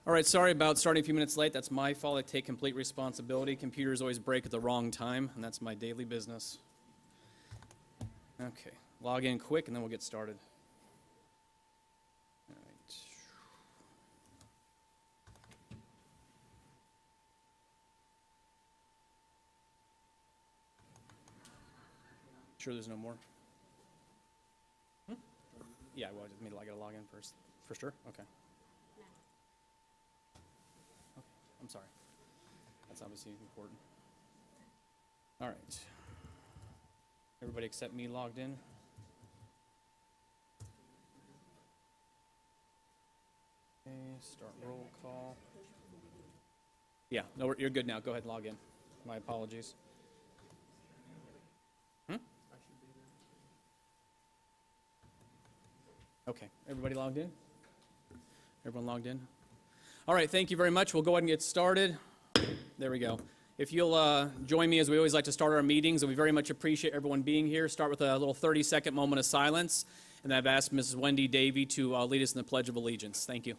All right, sorry about starting a few minutes late. That's my fault. I take complete responsibility. Computers always break at the wrong time, and that's my daily business. Okay, log in quick, and then we'll get started. All right. Sure there's no more? Yeah, well, I gotta log in first. For sure? Okay. I'm sorry. That's obviously important. All right. Everybody except me logged in? Okay, start roll call. Yeah, no, you're good now. Go ahead and log in. My apologies. Okay, everybody logged in? Everyone logged in? All right, thank you very much. We'll go ahead and get started. There we go. If you'll join me, as we always like to start our meetings, and we very much appreciate everyone being here. Start with a little 30-second moment of silence, and I've asked Mrs. Wendy Davey to lead us in the Pledge of Allegiance. Thank you.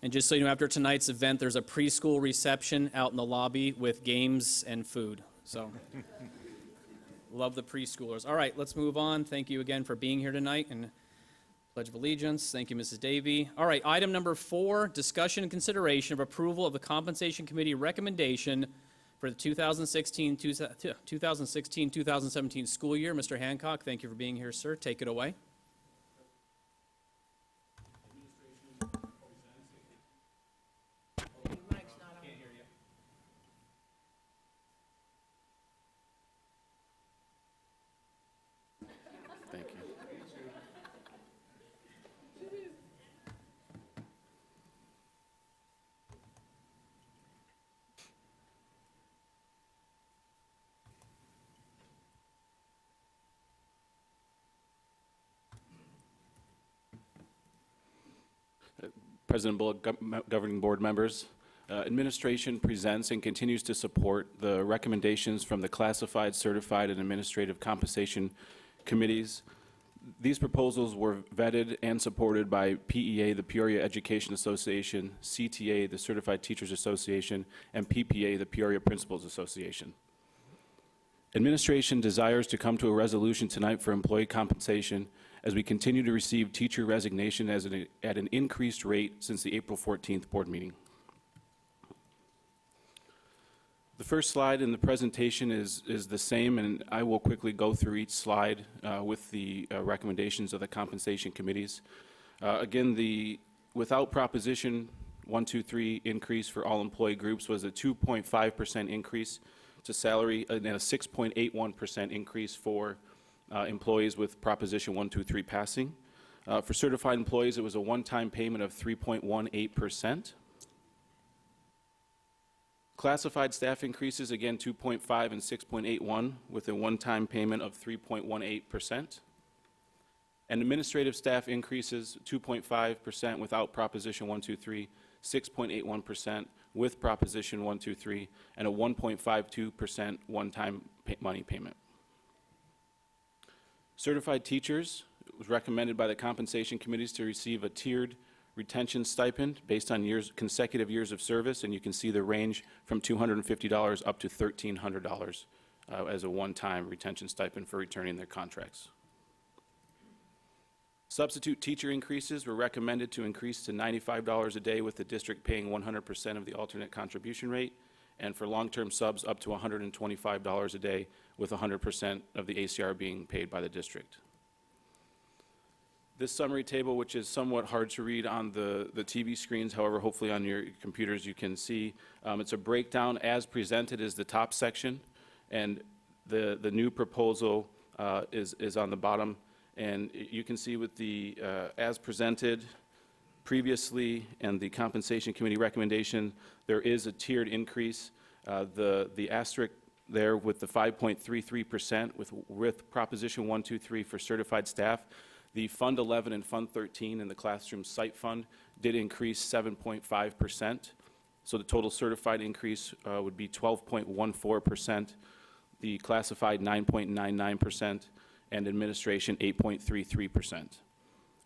And just so you know, after tonight's event, there's a preschool reception out in the lobby with games and food. So, love the preschoolers. All right, let's move on. Thank you again for being here tonight, and Pledge of Allegiance. Thank you, Mrs. Davey. All right, item number 4, discussion and consideration of approval of the Compensation Committee recommendation for the 2016-2017 school year. Mr. Hancock, thank you for being here, sir. Take it away. President Bullock, governing board members, administration presents and continues to support the recommendations from the classified, certified, and administrative compensation committees. These proposals were vetted and supported by PEA, the Peoria Education Association, CTA, the Certified Teachers Association, and PPA, the Peoria Principals Association. Administration desires to come to a resolution tonight for employee compensation as we continue to receive teacher resignation at an increased rate since the April 14th board meeting. The first slide in the presentation is the same, and I will quickly go through each slide with the recommendations of the compensation committees. Again, without Proposition 123 increase for all employee groups was a 2.5% increase to salary and a 6.81% increase for employees with Proposition 123 passing. For certified employees, it was a one-time payment of 3.18%. Classified staff increases, again, 2.5 and 6.81, with a one-time payment of 3.18%. And administrative staff increases 2.5% without Proposition 123, 6.81% with Proposition 123, and a 1.52% one-time money payment. Certified teachers, it was recommended by the compensation committees to receive a tiered retention stipend based on consecutive years of service, and you can see the range from $250 up to $1,300 as a one-time retention stipend for returning their contracts. Substitute teacher increases were recommended to increase to $95 a day, with the district paying 100% of the alternate contribution rate, and for long-term subs up to $125 a day, with 100% of the ACR being paid by the district. This summary table, which is somewhat hard to read on the TV screens, however, hopefully on your computers you can see, it's a breakdown as presented is the top section, and the new proposal is on the bottom. And you can see with the as presented, previously and the Compensation Committee recommendation, there is a tiered increase. The asterisk there with the 5.33% with Proposition 123 for certified staff, the Fund 11 and Fund 13 in the Classroom Site Fund did increase 7.5%. So the total certified increase would be 12.14%, the classified 9.99%, and administration 8.33%.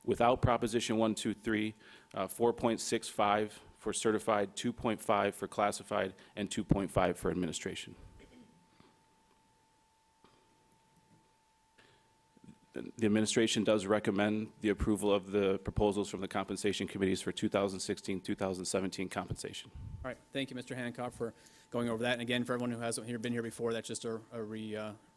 Without Proposition 123, 4.65 for certified, 2.5 for classified, and 2.5 for administration. The administration does recommend the approval of the proposals from the compensation committees for 2016-2017 compensation. All right, thank you, Mr. Hancock, for going over that. And again, for everyone who hasn't been here before, that's just a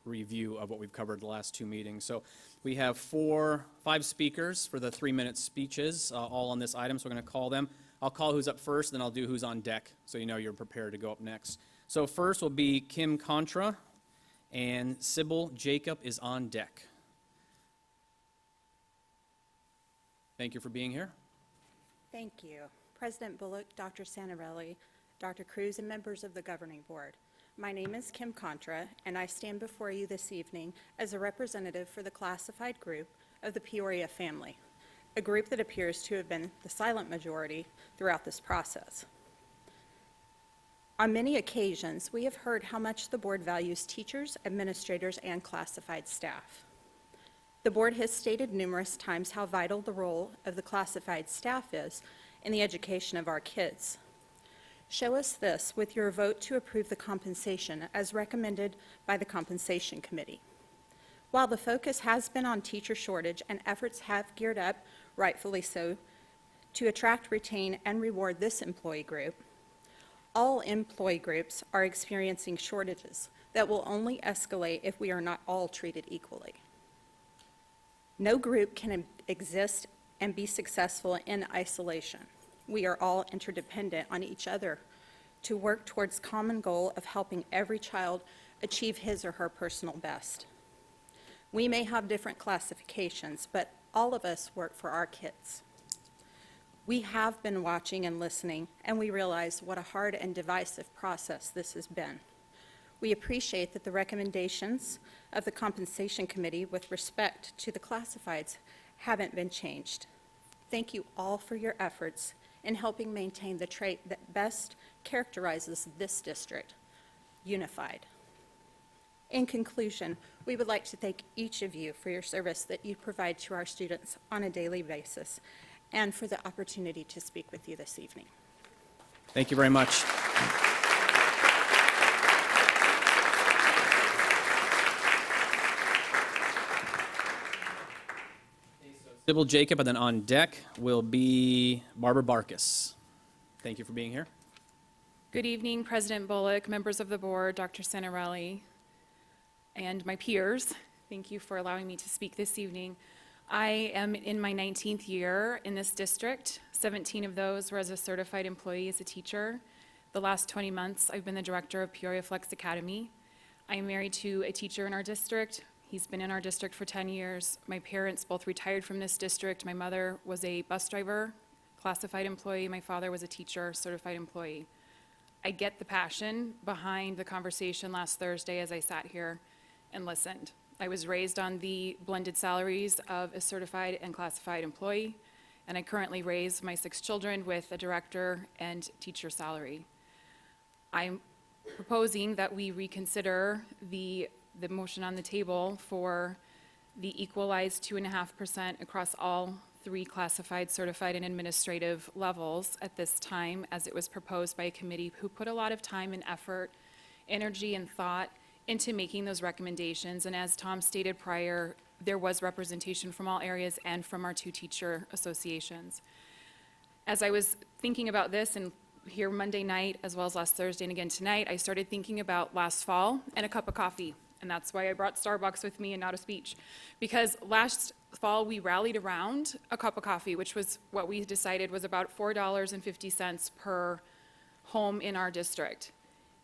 review of what we've covered the last two meetings. So we have five speakers for the 3-minute speeches, all on this item, so we're going to call them. I'll call who's up first, then I'll do who's on deck, so you know you're prepared to go up next. So first will be Kim Contra, and Sybil Jacob is on deck. Thank you for being here. Thank you. President Bullock, Dr. Santarelli, Dr. Cruz, and members of the Governing Board. My name is Kim Contra, and I stand before you this evening as a representative for the classified group of the Peoria family, a group that appears to have been the silent majority throughout this process. On many occasions, we have heard how much the board values teachers, administrators, and classified staff. The board has stated numerous times how vital the role of the classified staff is in the education of our kids. Show us this with your vote to approve the compensation as recommended by the Compensation Committee. While the focus has been on teacher shortage and efforts have geared up, rightfully so, to attract, retain, and reward this employee group, all employee groups are experiencing shortages that will only escalate if we are not all treated equally. No group can exist and be successful in isolation. We are all interdependent on each other to work towards common goal of helping every child achieve his or her personal best. We may have different classifications, but all of us work for our kids. We have been watching and listening, and we realize what a hard and divisive process this has been. We appreciate that the recommendations of the Compensation Committee with respect to the classifieds haven't been changed. Thank you all for your efforts in helping maintain the trait that best characterizes this district, unified. In conclusion, we would like to thank each of you for your service that you provide to our students on a daily basis and for the opportunity to speak with you this evening. Thank you very much. Sybil Jacob, and then on deck will be Barbara Barkis. Thank you for being here. Good evening, President Bullock, members of the board, Dr. Santarelli, and my peers. Thank you for allowing me to speak this evening. I am in my 19th year in this district. 17 of those were as a certified employee as a teacher. The last 20 months, I've been the director of Peoria Flex Academy. I am married to a teacher in our district. He's been in our district for 10 years. My parents both retired from this district. My mother was a bus driver, classified employee. My father was a teacher, certified employee. I get the passion behind the conversation last Thursday as I sat here and listened. I was raised on the blended salaries of a certified and classified employee, and I currently raise my 6 children with a director and teacher salary. I'm proposing that we reconsider the motion on the table for the equalized 2.5% across all 3 classified, certified, and administrative levels at this time, as it was proposed by a committee who put a lot of time and effort, energy, and thought into making those recommendations. And as Tom stated prior, there was representation from all areas and from our 2 teacher associations. As I was thinking about this, and here Monday night, as well as last Thursday and again tonight, I started thinking about last fall and a cup of coffee. And that's why I brought Starbucks with me and not a speech. Because last fall, we rallied around a cup of coffee, which was what we decided was about $4.50 per home in our district.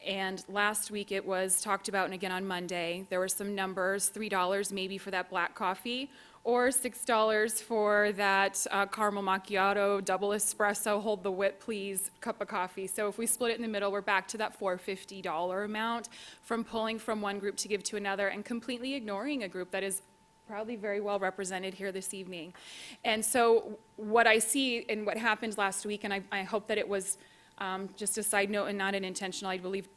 And last week it was talked about, and again on Monday, there were some numbers, $3 maybe for that black coffee, or $6 for that caramel macchiato, double espresso, hold the whip please, cup of coffee. So if we split it in the middle, we're back to that $450 amount from pulling from one group to give to another and completely ignoring a group that is probably very well represented here this evening. And so what I see and what happened last week, and I hope that it was just a side note and not an intentional, I believe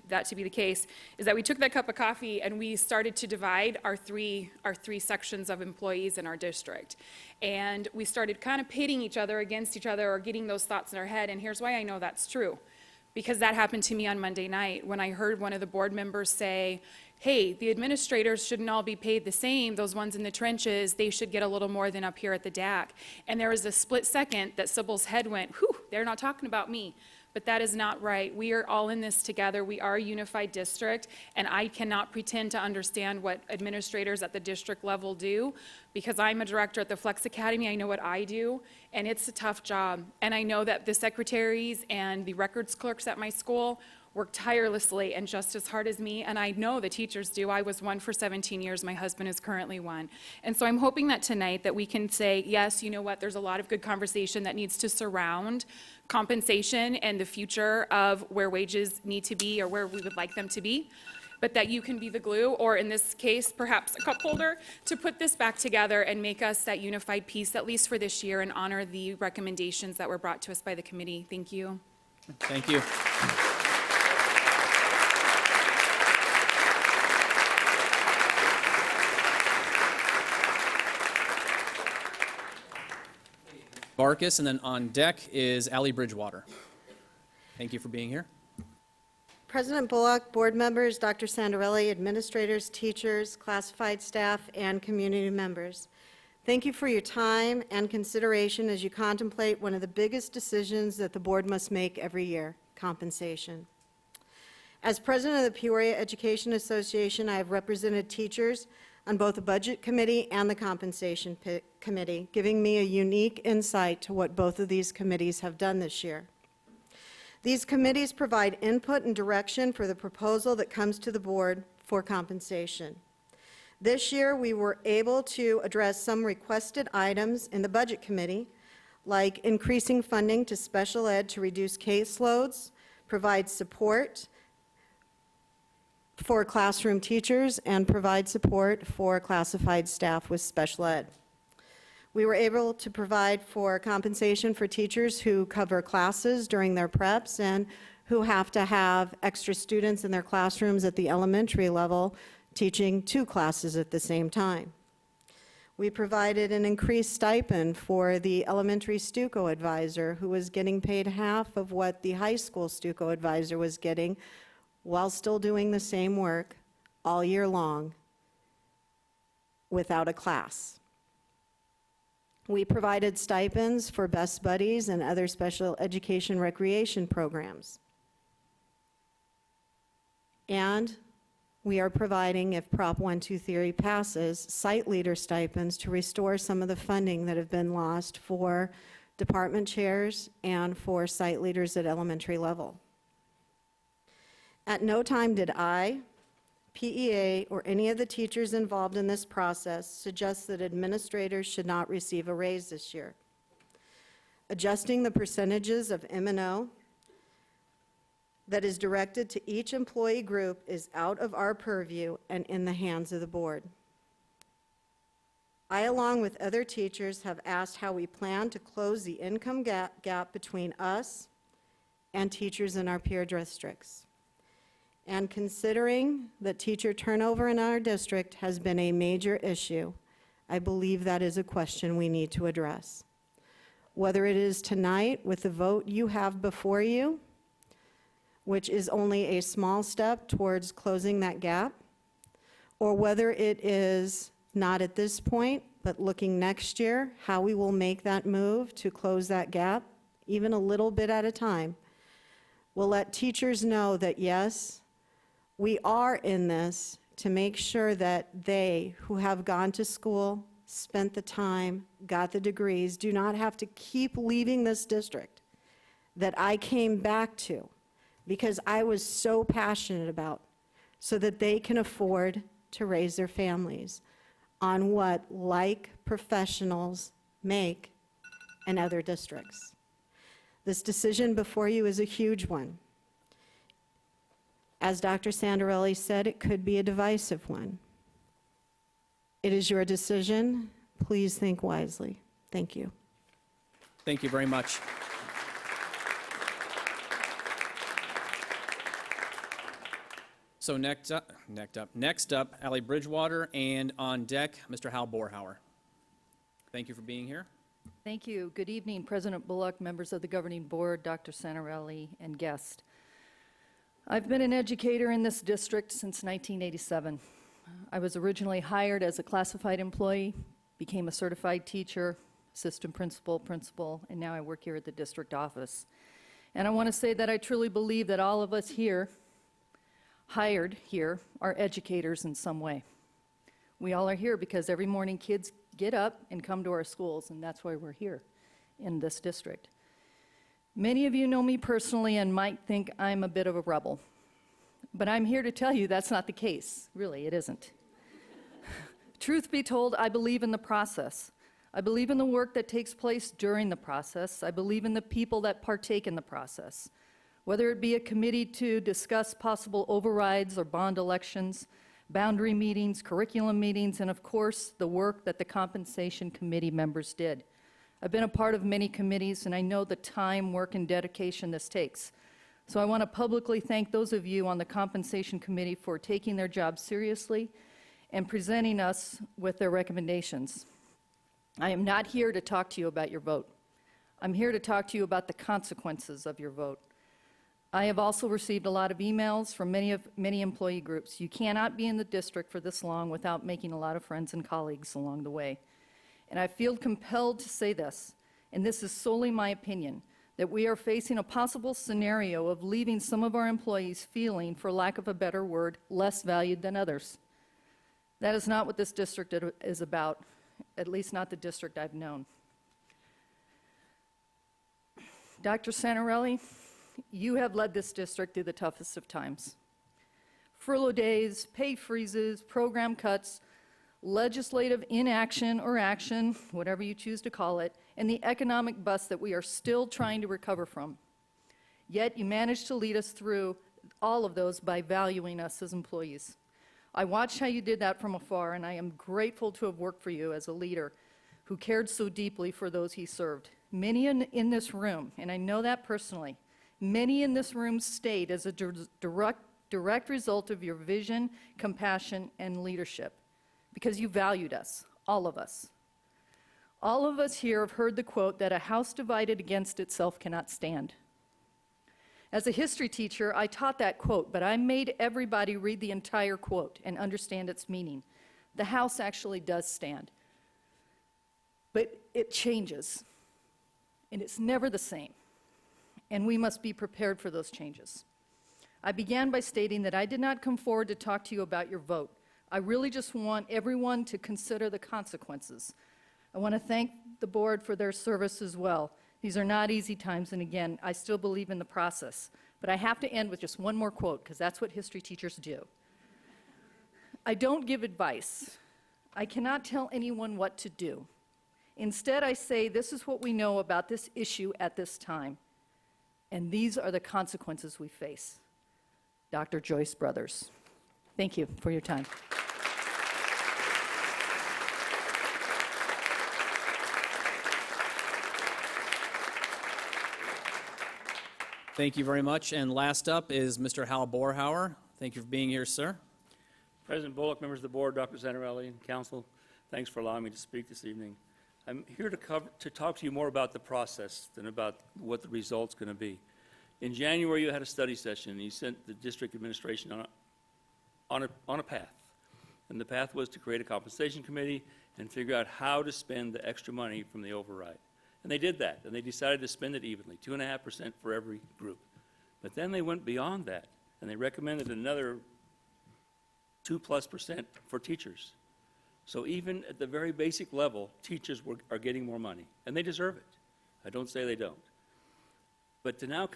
that to be the case, is that we took that cup of coffee and we started to divide our three sections of employees in our district. And we started kind of pitting each other against each other or getting those thoughts in our head. And here's why I know that's true. Because that happened to me on Monday night when I heard one of the board members say, hey, the administrators shouldn't all be paid the same, those ones in the trenches, they should get a little more than up here at the DAC. And there was a split second that Sybil's head went, whew, they're not talking about me. But that is not right. We are all in this together. We are a unified district, and I cannot pretend to understand what administrators at the district level do, because I'm a director at the Flex Academy. I know what I do, and it's a tough job. And I know that the secretaries and the records clerks at my school work tirelessly and just as hard as me, and I know the teachers do. I was one for 17 years. My husband is currently one. And so I'm hoping that tonight that we can say, yes, you know what, there's a lot of good conversation that needs to surround compensation and the future of where wages need to be or where we would like them to be, but that you can be the glue, or in this case, perhaps a cup holder, to put this back together and make us that unified piece, at least for this year, and honor the recommendations that were brought to us by the committee. Thank you. Thank you. Barkus, and then on deck is Ally Bridgewater. Thank you for being here. President Bullock, board members, Dr. Sandarelli, administrators, teachers, classified staff, and community members. Thank you for your time and consideration as you contemplate one of the biggest decisions that the board must make every year, compensation. As president of the Peoria Education Association, I have represented teachers on both the Budget Committee and the Compensation Committee, giving me a unique insight to what both of these committees have done this year. These committees provide input and direction for the proposal that comes to the board for compensation. This year, we were able to address some requested items in the Budget Committee, like increasing funding to special ed to reduce caseloads, provide support for classroom teachers, and provide support for classified staff with special ed. We were able to provide for compensation for teachers who cover classes during their preps and who have to have extra students in their classrooms at the elementary level teaching 2 classes at the same time. We provided an increased stipend for the elementary Stuco advisor, who was getting paid half of what the high school Stuco advisor was getting, while still doing the same work all year long without a class. We provided stipends for Best Buddies and other special education recreation programs. And we are providing, if Prop 123 passes, site leader stipends to restore some of the funding that have been lost for department chairs and for site leaders at elementary level. At no time did I, PEA, or any of the teachers involved in this process suggest that administrators should not receive a raise this year. Adjusting the percentages of M&O that is directed to each employee group is out of our purview and in the hands of the board. I, along with other teachers, have asked how we plan to close the income gap between us and teachers in our peer districts. And considering that teacher turnover in our district has been a major issue, I believe that is a question we need to address. Whether it is tonight with the vote you have before you, which is only a small step towards closing that gap, or whether it is not at this point, but looking next year, how we will make that move to close that gap, even a little bit at a time, will let teachers know that yes, we are in this to make sure that they who have gone to school, spent the time, got the degrees, do not have to keep leaving this district that I came back to, because I was so passionate about, so that they can afford to raise their families on what like professionals make in other districts. This decision before you is a huge one. As Dr. Sandarelli said, it could be a divisive one. It is your decision. Please think wisely. Thank you. Thank you very much. So next up, Ally Bridgewater, and on deck, Mr. Hal Borhauer. Thank you for being here. Thank you. Good evening, President Bullock, members of the governing board, Dr. Santarelli, and guests. I've been an educator in this district since 1987. I was originally hired as a classified employee, became a certified teacher, assistant principal, and now I work here at the district office. And I want to say that I truly believe that all of us here, hired here, are educators in some way. We all are here because every morning kids get up and come to our schools, and that's why we're here in this district. Many of you know me personally and might think I'm a bit of a rebel, but I'm here to tell you that's not the case. Really, it isn't. Truth be told, I believe in the process. I believe in the work that takes place during the process. I believe in the people that partake in the process. Whether it be a committee to discuss possible overrides or bond elections, boundary meetings, curriculum meetings, and of course, the work that the compensation committee members did. I've been a part of many committees, and I know the time, work, and dedication this takes. So I want to publicly thank those of you on the compensation committee for taking their job seriously and presenting us with their recommendations. I am not here to talk to you about your vote. I'm here to talk to you about the consequences of your vote. I have also received a lot of emails from many employee groups. You cannot be in the district for this long without making a lot of friends and colleagues along the way. And I feel compelled to say this, and this is solely my opinion, that we are facing a possible scenario of leaving some of our employees feeling, for lack of a better word, less valued than others. That is not what this district is about, at least not the district I've known. Dr. Santarelli, you have led this district through the toughest of times. Furlough days, pay freezes, program cuts, legislative inaction or action, whatever you choose to call it, and the economic bust that we are still trying to recover from. Yet you managed to lead us through all of those by valuing us as employees. I watched how you did that from afar, and I am grateful to have worked for you as a leader who cared so deeply for those he served. Many in this room, and I know that personally, many in this room stayed as a direct result of your vision, compassion, and leadership, because you valued us, all of us. All of us here have heard the quote that a house divided against itself cannot stand. As a history teacher, I taught that quote, but I made everybody read the entire quote and understand its meaning. The house actually does stand, but it changes, and it's never the same, and we must be prepared for those changes. I began by stating that I did not come forward to talk to you about your vote. I really just want everyone to consider the consequences. I want to thank the board for their service as well. These are not easy times, and again, I still believe in the process. But I have to end with just one more quote, because that's what history teachers do. I don't give advice. I cannot tell anyone what to do. Instead, I say, this is what we know about this issue at this time, and these are the consequences we face. Dr. Joyce Brothers. Thank you for your time. Thank you very much. And last up is Mr. Hal Borhauer. Thank you for being here, sir. President Bullock, members of the board, Dr. Zanarelli, and council, thanks for allowing me to speak this evening. I'm here to talk to you more about the process than about what the result's going to be. In January, you had a study session, and you sent the district administration on a path. And the path was to create a compensation committee and figure out how to spend the extra money from the override. And they did that, and they decided to spend it evenly, 2.5% for every group. But then they went beyond that, and they recommended another 2+% for teachers. So even at the very basic level, teachers are getting more money, and they deserve it. I don't say they don't. But to now,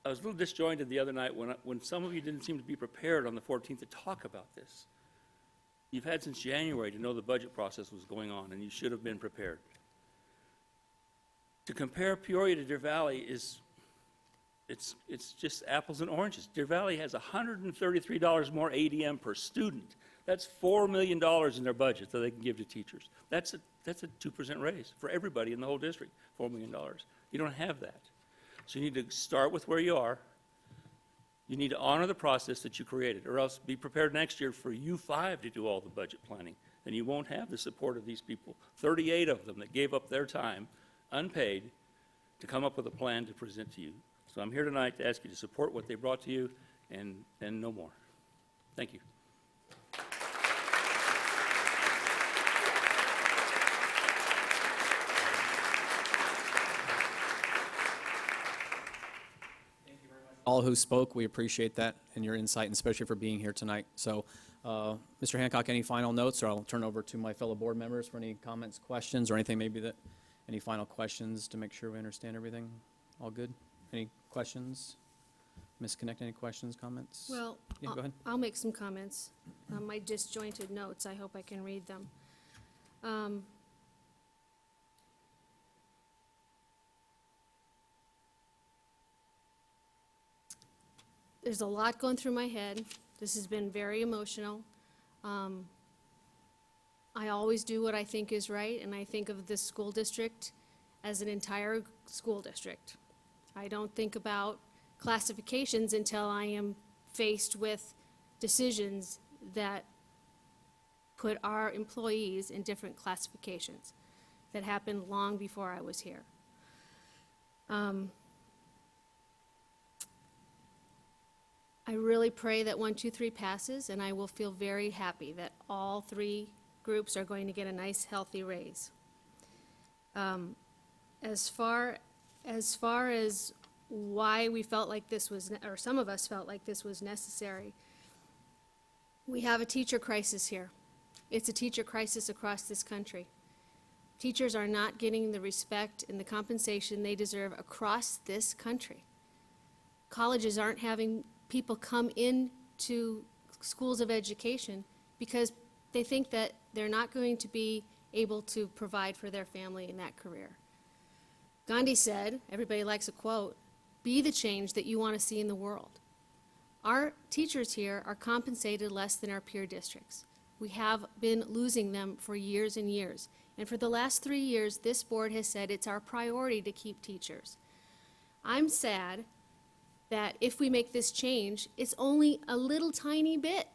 I was a little disjointed the other night when some of you didn't seem to be prepared on the 14th to talk about this. You've had since January to know the budget process was going on, and you should have been prepared. To compare Peoria to Deer Valley it's just apples and oranges. Deer Valley has $133 more ADM per student. That's $4 million in their budget that they can give to teachers. That's a 2% raise for everybody in the whole district, $4 million. You don't have that. So you need to start with where you are. You need to honor the process that you created, or else be prepared next year for you 5 to do all the budget planning. And you won't have the support of these people, 38 of them that gave up their time, unpaid, to come up with a plan to present to you. So I'm here tonight to ask you to support what they brought to you and no more. Thank you. All who spoke, we appreciate that and your insight, and especially for being here tonight. So, Mr. Hancock, any final notes, or I'll turn over to my fellow board members for any comments, questions, or anything maybe that, any final questions to make sure we understand everything? All good? Any questions? Ms. Connect, any questions, comments? Well, Yeah, go ahead. I'll make some comments. My disjointed notes, I hope I can read them. There's a lot going through my head. This has been very emotional. I always do what I think is right, and I think of this school district as an entire school district. I don't think about classifications until I am faced with decisions that put our employees in different classifications that happened long before I was here. I really pray that 1, 2, 3 passes, and I will feel very happy that all 3 groups are going to get a nice, healthy raise. As far as why we felt like this was, or some of us felt like this was necessary, we have a teacher crisis here. It's a teacher crisis across this country. Teachers are not getting the respect and the compensation they deserve across this country. Colleges aren't having people come into schools of education because they think that they're not going to be able to provide for their family in that career. Gandhi said, everybody likes a quote, "Be the change that you want to see in the world." Our teachers here are compensated less than our peer districts. We have been losing them for years and years. And for the last 3 years, this board has said it's our priority to keep teachers. I'm sad that if we make this change, it's only a little tiny bit.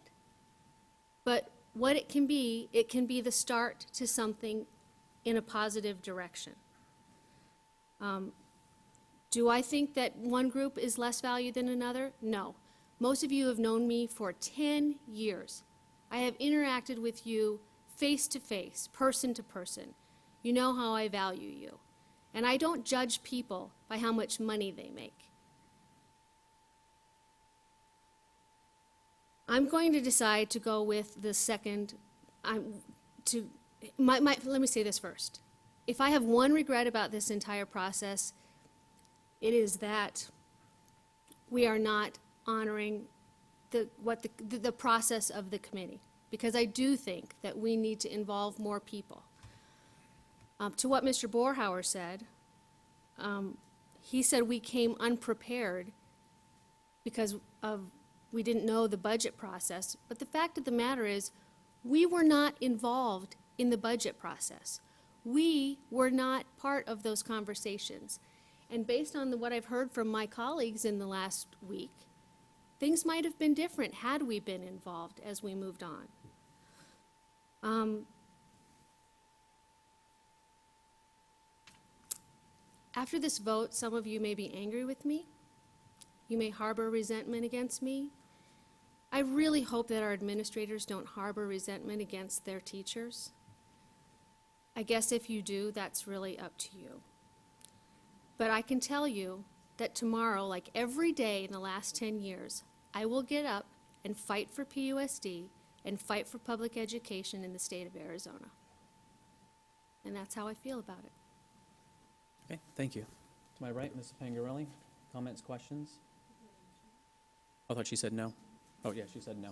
But what it can be the start to something in a positive direction. Do I think that one group is less valued than another? No. Most of you have known me for 10 years. I have interacted with you face to face, person to person. You know how I value you. And I don't judge people by how much money they make. I'm going to decide to go with the second, let me say this first. If I have one regret about this entire process, it is that we are not honoring the process of the committee, because I do think that we need to involve more people. To what Mr. Borhauer said, he said we came unprepared because we didn't know the budget process, but the fact of the matter is we were not involved in the budget process. We were not part of those conversations. And based on what I've heard from my colleagues in the last week, things might have been different had we been involved as we moved on. After this vote, some of you may be angry with me. You may harbor resentment against me. I really hope that our administrators don't harbor resentment against their teachers. I guess if you do, that's really up to you. But I can tell you that tomorrow, like every day in the last 10 years, I will get up and fight for PUSD and fight for public education in the state of Arizona. And that's how I feel about it. Okay, thank you. To my right, Ms. Pangarelli, comments, questions? I thought she said no. Oh, yeah, she said no.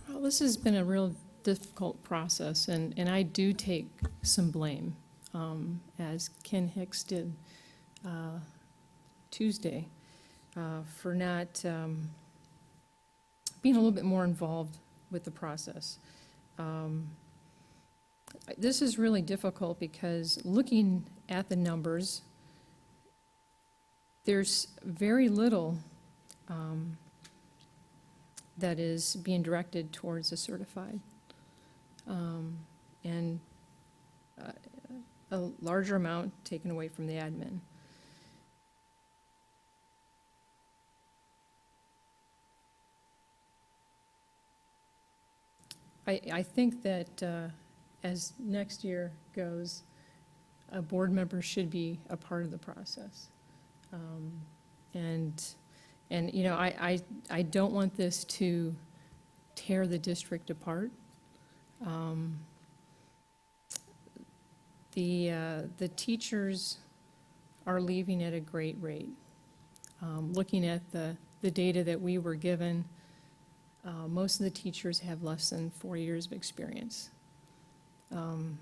Well, this has been a real difficult process, and I do take some blame, as Ken Hicks did Tuesday, for not being a little bit more involved with the process. This is really difficult because looking at the numbers, there's very little that is being directed towards a certified. And a larger amount taken away from the admin. I think that as next year goes, a board member should be a part of the process. And you know, I don't want this to tear the district apart. The teachers are leaving at a great rate. Looking at the data that we were given, most of the teachers have less than 4 years of experience. And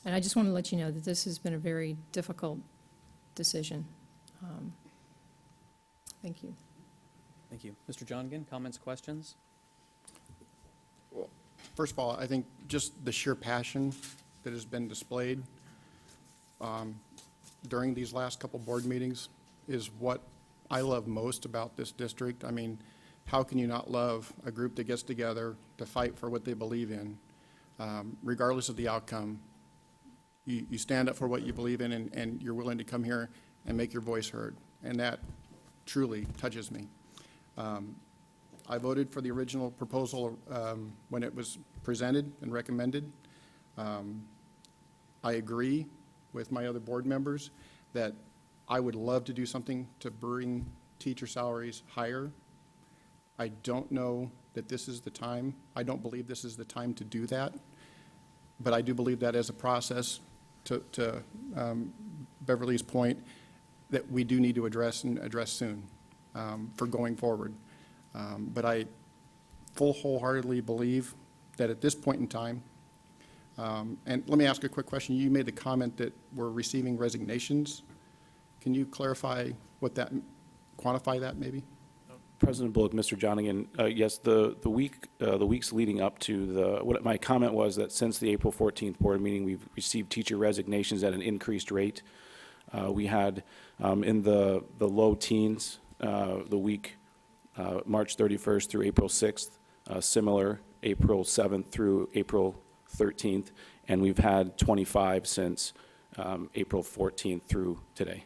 I just want to let you know that this has been a very difficult decision. Thank you. Thank you. Mr. Johnigan, comments, questions? First of all, I think just the sheer passion that has been displayed during these last couple board meetings is what I love most about this district. I mean, how can you not love a group that gets together to fight for what they believe in, regardless of the outcome? You stand up for what you believe in, and you're willing to come here and make your voice heard, and that truly touches me. I voted for the original proposal when it was presented and recommended. I agree with my other board members that I would love to do something to bring teacher salaries higher. I don't know that this is the time. I don't believe this is the time to do that. But I do believe that as a process, to Beverly's point, that we do need to address and address soon for going forward. But I wholeheartedly believe that at this point in time, and let me ask a quick question. You made the comment that we're receiving resignations. Can you clarify what that, quantify that maybe? President Bullock, Mr. Johnigan, yes, the weeks leading up to what my comment was that since the April 14th board meeting, we've received teacher resignations at an increased rate. We had in the low teens the week March 31st through April 6th, similar April 7th through April 13th, and we've had 25 since April 14th through today.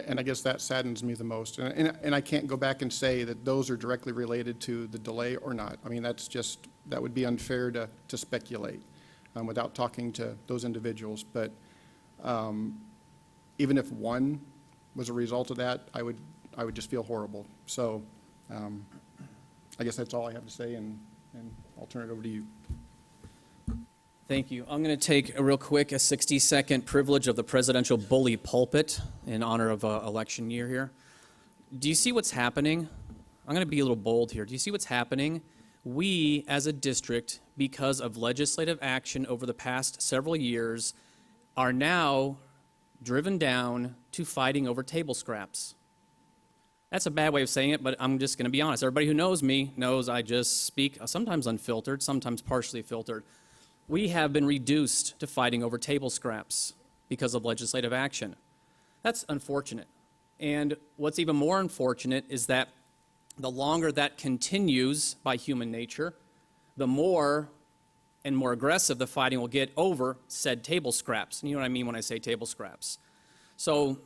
And I guess that saddens me the most. And I can't go back and say that those are directly related to the delay or not. I mean, that's just, that would be unfair to speculate without talking to those individuals. But even if one was a result of that, I would just feel horrible. So I guess that's all I have to say, and I'll turn it over to you. Thank you. I'm going to take a real quick, a 60-second privilege of the presidential bully pulpit in honor of election year here. Do you see what's happening? I'm going to be a little bold here. Do you see what's happening? We, as a district, because of legislative action over the past several years, are now driven down to fighting over table scraps. That's a bad way of saying it, but I'm just going to be honest. Everybody who knows me knows I just speak sometimes unfiltered, sometimes partially filtered. We have been reduced to fighting over table scraps because of legislative action. That's unfortunate. And what's even more unfortunate is that the longer that continues by human nature, the more and more aggressive the fighting will get over said table scraps. And you know what I mean when I say table scraps. So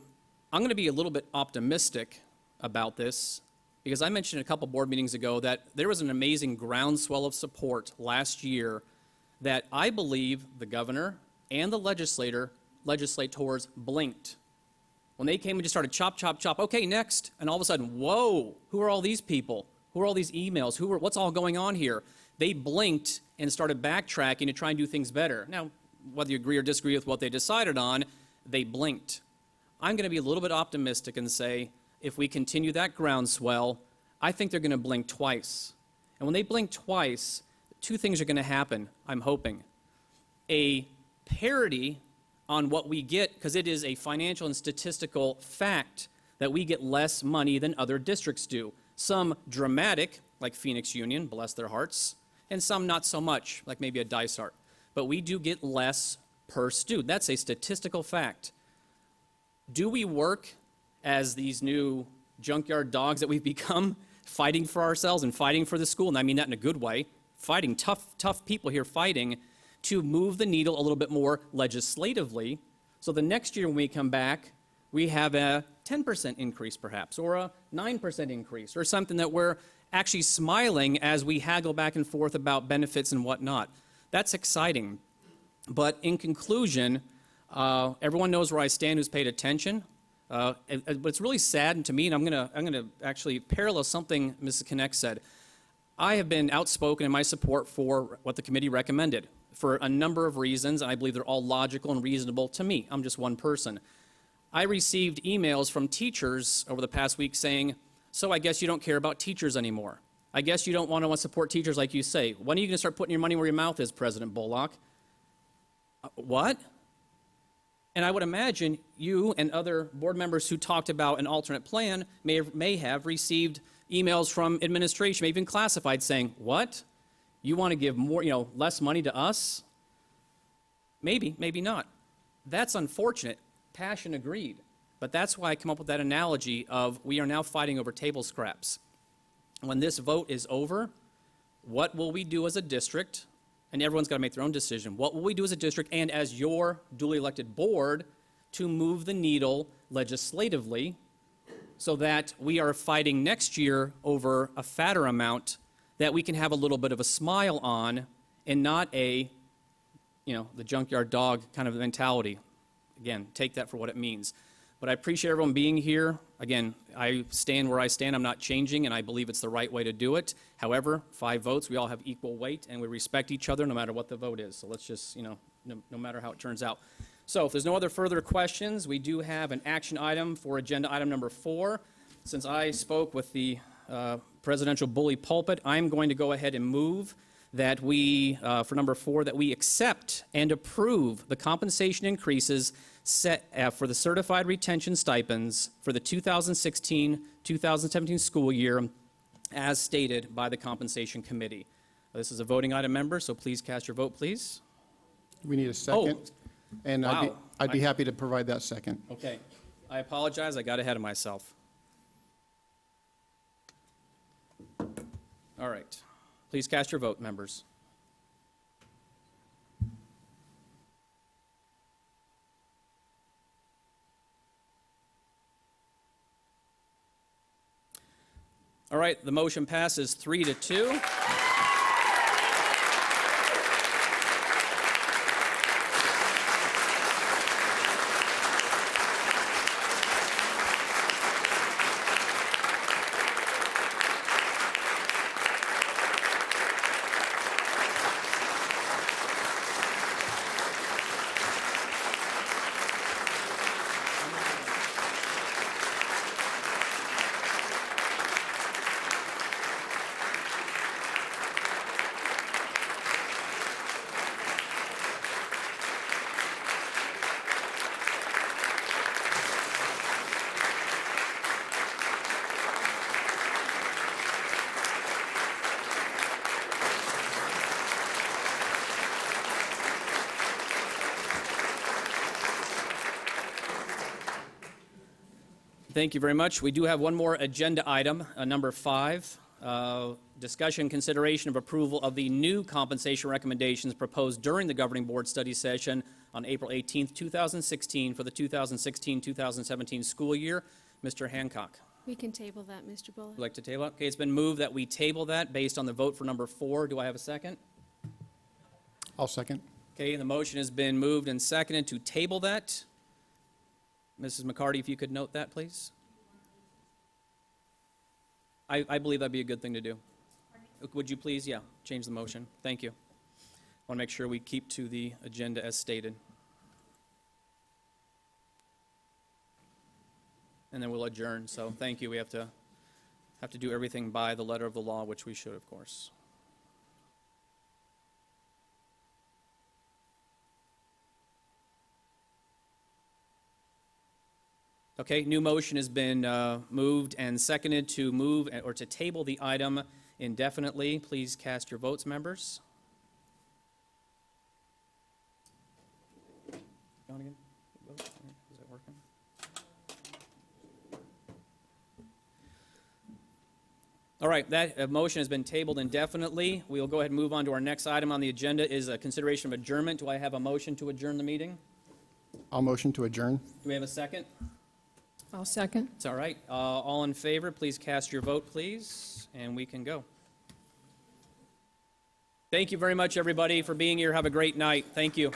I'm going to be a little bit optimistic about this because I mentioned a couple board meetings ago that there was an amazing groundswell of support last year that I believe the governor and the legislators blinked. When they came and just started chop, chop, chop, okay, next, and all of a sudden, whoa, who are all these people? Who are all these emails? What's all going on here? They blinked and started backtracking to try and do things better. Now, whether you agree or disagree with what they decided on, they blinked. I'm going to be a little bit optimistic and say, if we continue that groundswell, I think they're going to blink twice. And when they blink twice, two things are going to happen, I'm hoping. A parity on what we get, because it is a financial and statistical fact that we get less money than other districts do. Some dramatic, like Phoenix Union, bless their hearts, and some not so much, like maybe a Dysart. But we do get less per student. That's a statistical fact. Do we work as these new junkyard dogs that we've become, fighting for ourselves and fighting for the school? And I mean that in a good way. Fighting, tough people here fighting to move the needle a little bit more legislatively. So the next year when we come back, we have a 10% increase perhaps, or a 9% increase, or something that we're actually smiling as we haggle back and forth about benefits and whatnot. That's exciting. But in conclusion, everyone knows where I stand who's paid attention. But it's really sad to me, and I'm gonna actually parallel something Mrs. Connect said. I have been outspoken in my support for what the committee recommended for a number of reasons, and I believe they're all logical and reasonable to me. I'm just one person. I received emails from teachers over the past week saying, so I guess you don't care about teachers anymore. I guess you don't want to support teachers like you say. When are you going to start putting your money where your mouth is, President Bullock? What? And I would imagine you and other board members who talked about an alternate plan may have received emails from administration, maybe even classified, saying, what? You want to give more, less money to us? Maybe, maybe not. That's unfortunate. Passion agreed. But that's why I come up with that analogy of we are now fighting over table scraps. When this vote is over, what will we do as a district? And everyone's got to make their own decision. What will we do as a district and as your duly elected board to move the needle legislatively so that we are fighting next year over a fatter amount that we can have a little bit of a smile on and not a, the junkyard dog kind of mentality. Again, take that for what it means. But I appreciate everyone being here. Again, I stand where I stand. I'm not changing, and I believe it's the right way to do it. However, 5 votes, we all have equal weight, and we respect each other no matter what the vote is. So let's just, no matter how it turns out. So if there's no other further questions, we do have an action item for agenda item number 4. Since I spoke with the presidential bully pulpit, I'm going to go ahead and move that we, for number 4, that we accept and approve the compensation increases set for the certified retention stipends for the 2016-2017 school year as stated by the compensation committee. This is a voting item, members, so please cast your vote, please. We need a second. And wow. I'd be happy to provide that second. Okay. I apologize. I got ahead of myself. All right. Please cast your vote, members. All right, the motion passes 3-2. Thank you very much. We do have one more agenda item, number 5, discussion consideration of approval of the new compensation recommendations proposed during the governing board study session on April 18th, 2016 for the 2016-2017 school year. Mr. Hancock. We can table that, Mr. Bullock. Would like to table it? Okay, it's been moved that we table that based on the vote for number 4. Do I have a second? I'll second. Okay, the motion has been moved and seconded to table that. Mrs. McCarty, if you could note that, please. I believe that'd be a good thing to do. Would you please, yeah, change the motion. Thank you. Want to make sure we keep to the agenda as stated. And then we'll adjourn, so thank you. We have to do everything by the letter of the law, which we should, of course. Okay, new motion has been moved and seconded to move or to table the item indefinitely. Please cast your votes, members. Going again? Vote? Is it working? All right, that motion has been tabled indefinitely. We will go ahead and move on to our next item on the agenda is a consideration of adjournment. Do I have a motion to adjourn the meeting? I'll motion to adjourn. Do we have a second? I'll second. It's all right. All in favor, please cast your vote, please, and we can go. Thank you very much, everybody, for being here. Have a great night. Thank you.